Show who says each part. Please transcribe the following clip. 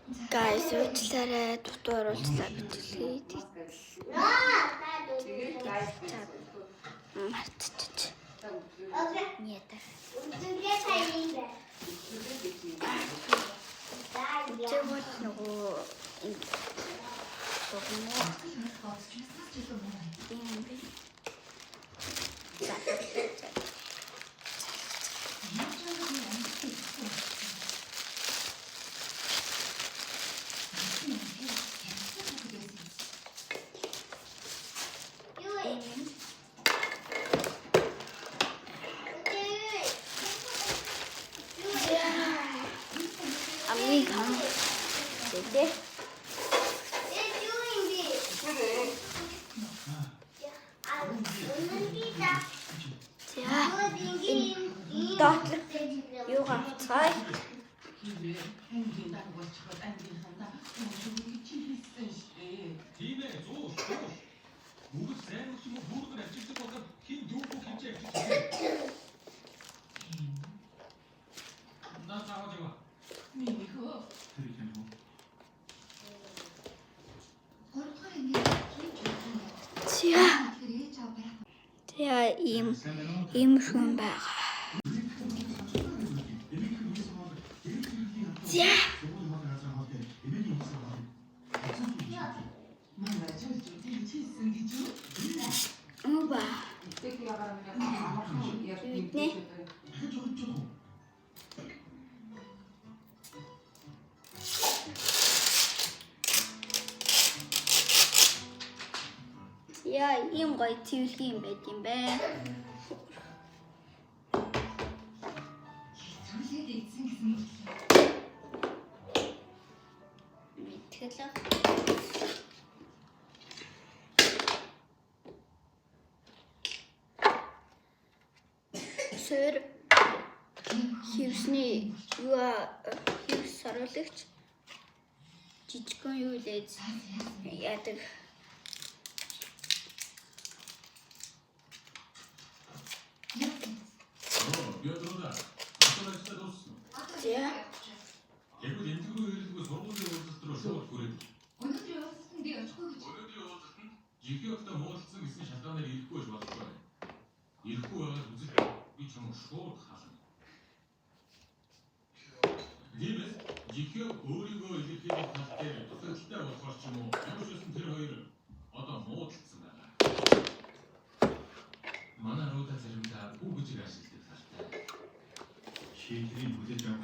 Speaker 1: Guys, уучлаарай дутуу оруулчлаа бичлээ. Мартчих. Нет. Тэ вот нөгөө Амны хам. Тэ. Доотлог юу гавцгаая. За ийм шүүн байгаа. За. Оба. Үтнэ. Яа, ийм гоё цэвэрлэг юм байт юм бэ. Мэдгэлээ. Сэр хивсний хивс саруулагч жижигхэн юу лээд яадаг.
Speaker 2: Яггүй энэгүй хэрэглэгүй сургуулийн уулзалт руу шууд хүрээд. Өнөөдрийн уулзалтанд би очихгүй гэж. Өнөөдрийн уулзалтанд жихиогтой муудалцсан гэсэн шалтгаанаар ирэхгүй байж болохгүй. Ирэхгүй байгаад үзэл би чамд шууд хаална. Димэс жихиог өөрийгөө илэрхийлэх тал дээр дутагдaltaй болохоор ч юм уу ямар ч үсэн тэр хоёр одоо муудалцсан байна. Манай руута заримдаа үг гэж ашигладаг талтай. Чи тэрийг хүлээж авах